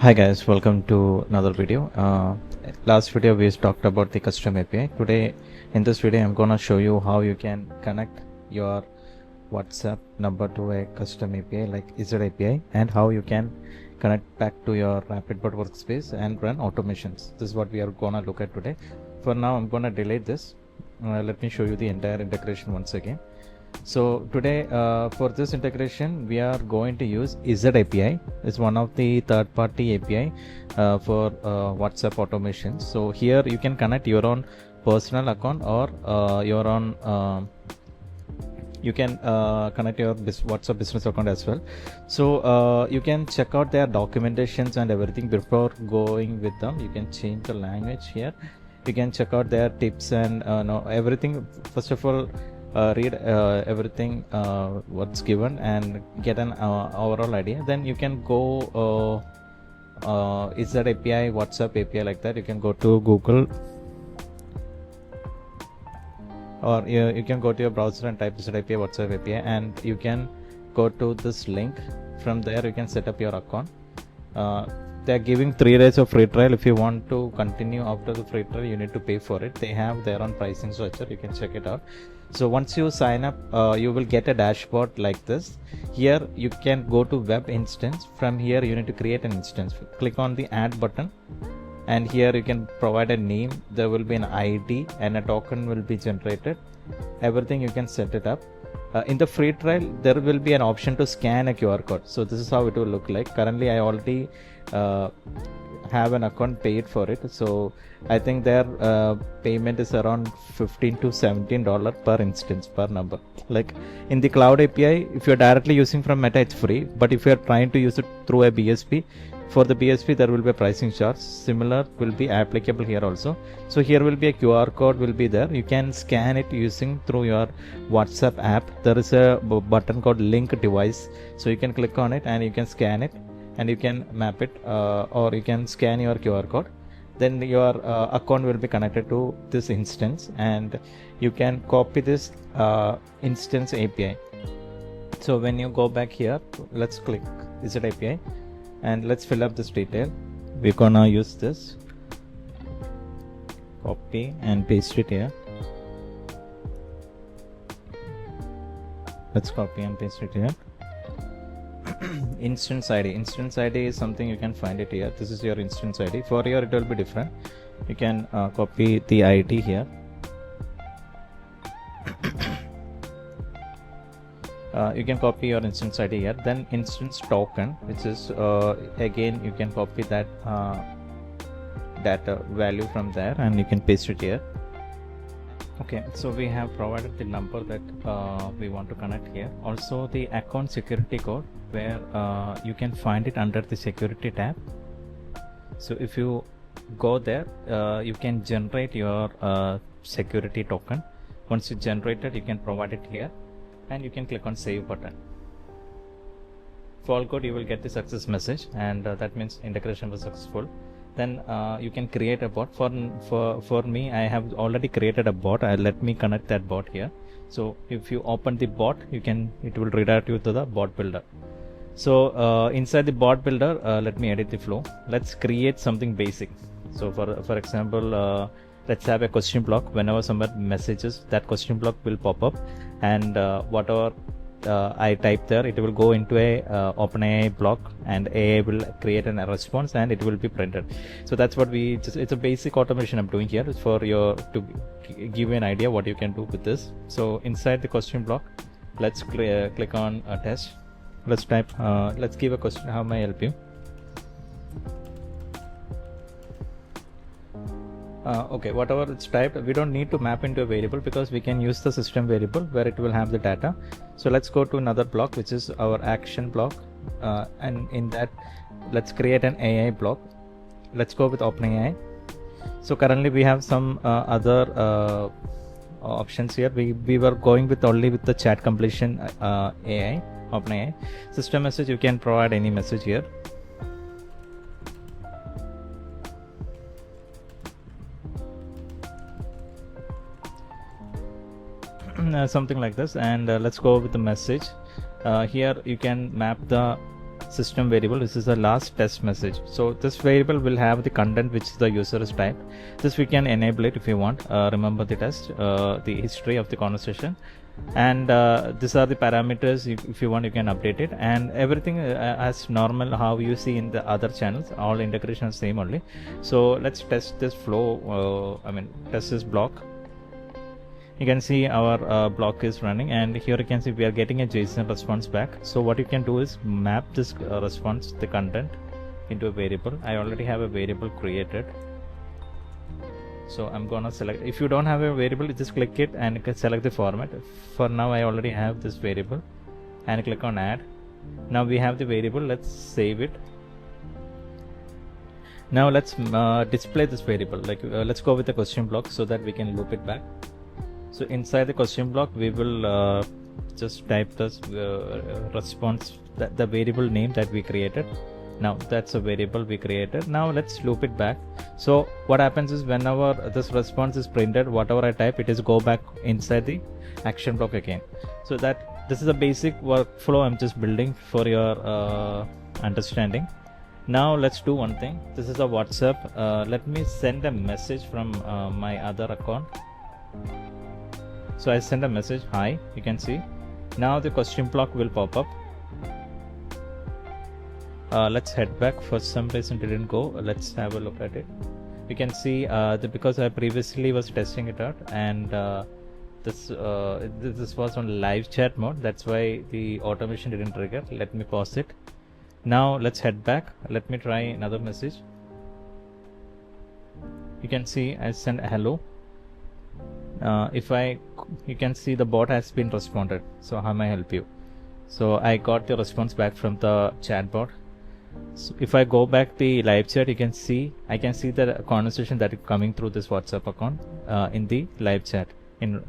Hi guys, welcome to another video. Last video we talked about the custom API. Today in this video I'm gonna show you how you can connect your WhatsApp number to a custom API like ZAPI and how you can connect back to your Rapidbott Workspace and run automations. This is what we are gonna look at today. For now I'm gonna delete this. Let me show you the entire integration once again. So today for this integration we are going to use ZAPI. It's one of the third-party API for WhatsApp automation. So here you can connect your own personal account or your own you can connect your WhatsApp business account as well. So you can check out their documentations and everything before going with them. You can change the language here. You can check out their tips and everything. First of all, read everything what's given and get an overall idea. Then you can go is that API, WhatsApp API, like that. You can go to Google or you can go to your browser and type ZAPI WhatsApp API, and you can go to this link. From there you can set up your account. They are giving 3 days of free trial. If you want to continue after the free trial, you need to pay for it. They have their own pricing structure. You can check it out. So once you sign up, you will get a dashboard like this. Here you can go to web instance. From here you need to create an instance. Click on the add button, and here you can provide a name. There will be an ID and a token will be generated. Everything you can set it up. In the free trial there will be an option to scan a QR code. So this is how it will look like. Currently I already have an account paid for it, so I think their payment is around $15 to $17 per instance, per number. Like in the cloud API, if you're directly using from Meta, it's free, but if you're trying to use it through a BSP, for the BSP there will be a pricing charge. Similar will be applicable here also. So here will be a QR code will be there. You can scan it using through your WhatsApp app. There is a button called link device, so you can click on it and you can scan it and you can map it, or you can scan your QR code. Then your account will be connected to this instance, and you can copy this instance API. So when you go back here, let's click ZAPI and let's fill up this detail. We're gonna use this, copy and paste it here. Let's copy and paste it here. Instance ID is something you can find it here. This is your instance ID. For here it will be different. You can copy the ID here. You can copy your instance ID here. Then instance token, which is again you can copy that data value from there and you can paste it here. Okay, so we have provided the number that we want to connect here. Also the account security code, where you can find it under the security tab. So if you go there, you can generate your security token. Once you generate it, you can provide it here and you can click on save button. If all good, you will get the success message, and that means integration was successful. Then you can create a bot. For me, I have already created a bot. Let me connect that bot here. So if you open the bot, it will redirect you to the bot builder. So inside the bot builder, let me edit the flow. Let's create something basic. So for example, let's have a question block. Whenever someone messages, that question block will pop up, and whatever I type there, it will go into a OpenAI block, and AI will create a response and it will be printed. So that's what it's a basic automation I'm doing here. It's for to give you an idea what you can do with this. So inside the question block, let's click on a test. Let's type let's give a question: how may I help you? Okay, whatever it's typed, we don't need to map into a variable because we can use the system variable where it will have the data. So let's go to another block, which is our action block, and in that let's create an AI block. Let's go with OpenAI. So currently we have some other options here. We were going with only with the chat completion AI, OpenAI. System message, you can provide any message here. Something like this, and let's go with the message. Here you can map the system variable. This is the last test message. So this variable will have the content which the user has typed. This we can enable it if you want. Remember the test, the history of the conversation, and these are the parameters. If you want, you can update it, and everything as normal how you see in the other channels. All integration is same only. So let's test this flow. Test this block. You can see our block is running, and here you can see we are getting a JSON response back. So what you can do is map this response, the content, into a variable. I already have a variable created, so I'm gonna select. If you don't have a variable, just click it and you can select the format. For now I already have this variable, and click on add. Now we have the variable. Let's save it. Now let's display this variable. Let's go with the question block so that we can loop it back. So inside the question block, we will just type this response, the variable name that we created. Now that's a variable we created. Now let's loop it back. So what happens is whenever this response is printed, whatever I type, it is go back inside the action block again. So this is a basic workflow I'm just building for your understanding. Now let's do one thing. This is a WhatsApp. Let me send a message from my other account. So I send a message, hi, you can see. Now the question block will pop up. Let's head back. For some reason it didn't go. Let's have a look at it. You can see because I previously was testing it out, and this was on live chat mode. That's why the automation didn't trigger. Let me pause it. Now let's head back. Let me try another message. You can see I send hello. You can see the bot has been responded. So how may I help you? So I got the response back from the chatbot. So if I go back the live chat, I can see the conversation that is coming through this WhatsApp account in the live chat,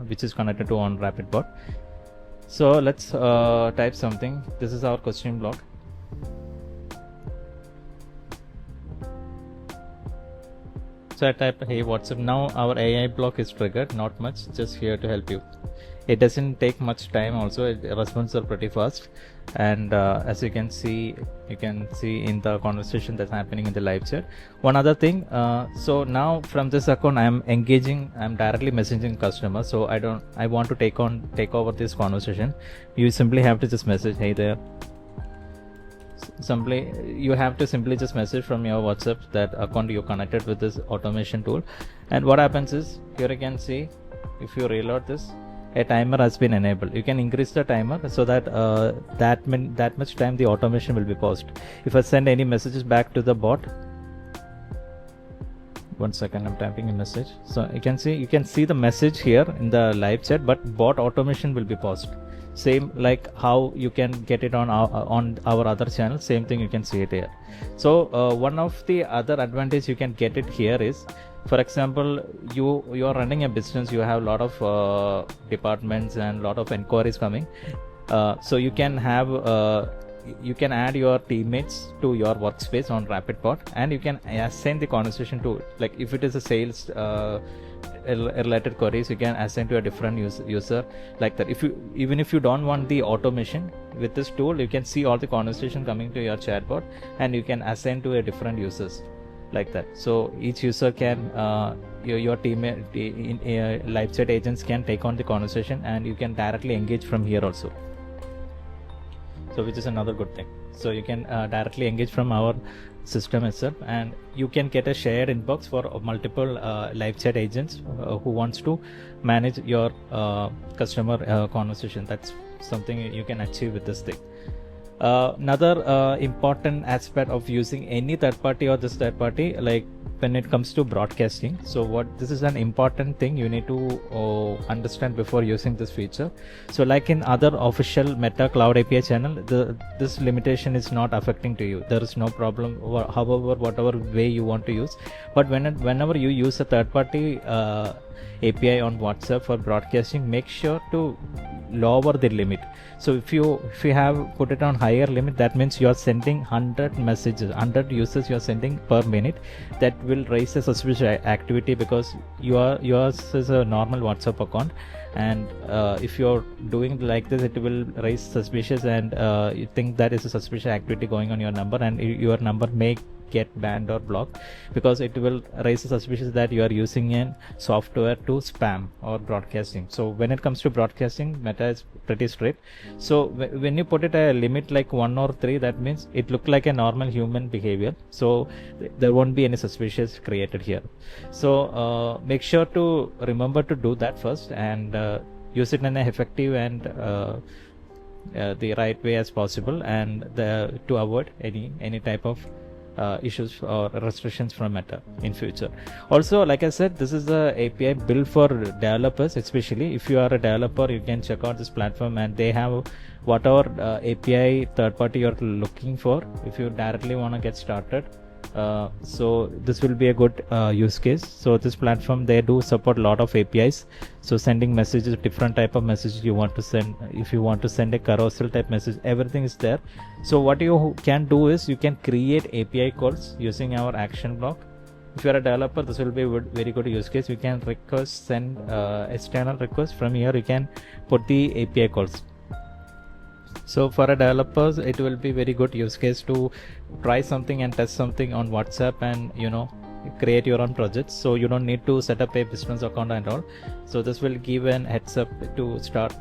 which is connected to on Rapidbot. So let's type something. This is our question block. So I type, hey WhatsApp. Now our AI block is triggered. Not much, just here to help you. It doesn't take much time also. Responses are pretty fast, and as you can see in the conversation that's happening in the live chat. One other thing, so now from this account I'm directly messaging customer. So I want to take over this conversation. You simply have to just message, hey there. You have to simply just message from your WhatsApp that account you connected with this automation tool. And what happens is, here you can see, if you reload this, a timer has been enabled. You can increase the timer so that that much time the automation will be paused. If I send any messages back to the bot, 1 second, I'm typing a message. So you can see the message here in the live chat, but bot automation will be paused. Same like how you can get it on our other channel, same thing you can see it here. So one of the other advantage you can get it here is, for example, you are running a business, you have a lot of departments and a lot of inquiries coming. So you can add your teammates to your workspace on Rapidbot, and you can assign the conversation to, like if it is a sales related queries, you can assign to a different user like that. Even if you don't want the automation, with this tool you can see all the conversation coming to your chatbot, and you can assign to a different users like that. So each user can your team live chat agents can take on the conversation, and you can directly engage from here also. So which is another good thing. So you can directly engage from our system itself, and you can get a shared inbox for multiple live chat agents who wants to manage your customer conversation. That's something you can achieve with this thing. Another important aspect of using any third party or this third party, like when it comes to broadcasting. So this is an important thing you need to understand before using this feature. So like in other official Meta Cloud API channel, this limitation is not affecting to you. There is no problem, however, whatever way you want to use. But whenever you use a third party API on WhatsApp for broadcasting, make sure to lower the limit. So if you have put it on higher limit, that means you are sending 100 messages, 100 users you are sending per minute. That will will raise a suspicious activity because yours is a normal WhatsApp account, and if you're doing like this, it will raise suspicious, and you think that is a suspicious activity going on your number, and your number may get banned or blocked because it will raise the suspicion that you are using a software to spam or broadcasting. So when it comes to broadcasting, Meta is pretty strict. So when you put it a limit like 1 or 3, that means it look like a normal human behavior, so there won't be any suspicious created here. So make sure to remember to do that first, and use it in an effective and the right way as possible, and to avoid any type of issues or restrictions from Meta in future. Also, like I said, this is a API built for developers. Especially if you are a developer, you can check out this platform, and they have whatever API third party you're looking for if you directly want to get started. So this will be a good use case. So this platform, they do support a lot of APIs. So sending messages, different type of messages you want to send. If you want to send a carousel type message, everything is there. So what you can do is you can create API calls using our action block. If you are a developer, this will be a very good use case. You can send external requests from here. You can put the API calls. So for a developers, it will be very good use case to try something and test something on WhatsApp, and create your own projects. So you don't need to set up a business account and all. So this will give an heads up to start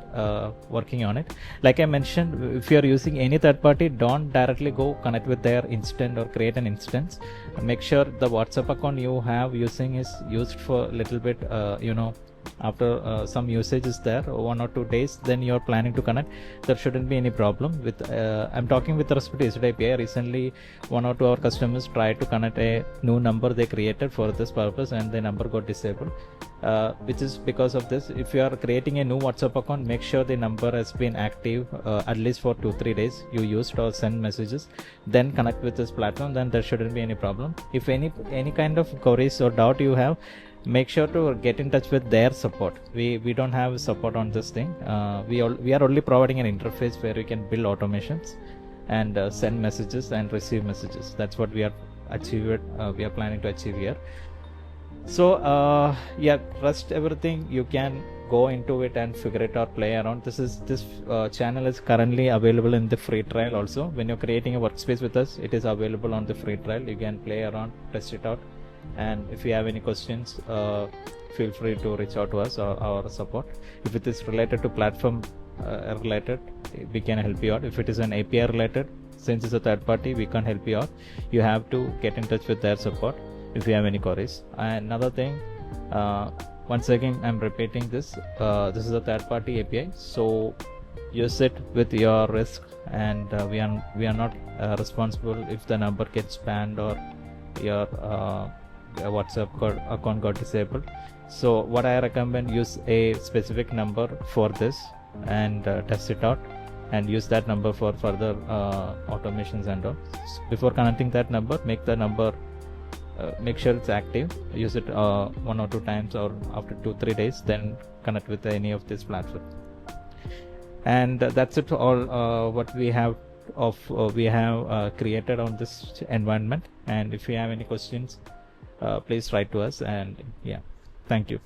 working on it. Like I mentioned, if you are using any third party, don't directly go connect with their instance or create an instance. Make sure the WhatsApp account you have using is used for a little bit, after some usage is there, 1 or 2 days, then you're planning to connect, there shouldn't be any problem with I'm talking with respect to ZAPI. Recently 1 or 2 of our customers tried to connect a new number they created for this purpose, and the number got disabled, which is because of this. If you are creating a new WhatsApp account, make sure the number has been active at least for 2-3 days you used or send messages, then connect with this platform, then there shouldn't be any problem. If any kind of queries or doubt you have, make sure to get in touch with their support. We don't have support on this thing. We are only providing an interface where you can build automations and send messages and receive messages. That's what we are planning to achieve here. So rest everything you can go into it and figure it out, play around. This channel is currently available in the free trial also. When you're creating a workspace with us, it is available on the free trial. You can play around, test it out. And if you have any questions, feel free to reach out to us or our support. If it is related to platform related, we can help you out. If it is an API related, since it's a third party, we can't help you out. You have to get in touch with their support if you have any queries. And another thing, once again I'm repeating this, this is a third party API, so use it with your risk, and we are not responsible if the number gets banned or your WhatsApp account got disabled. So what I recommend, use a specific number for this and test it out, and use that number for further automations and all. Before connecting that number, make sure it's active. Use it 1 or 2 times, or after 2-3 days, then connect with any of this platform. And that's it all what we have created on this environment. And if you have any questions, please write to us. And thank you.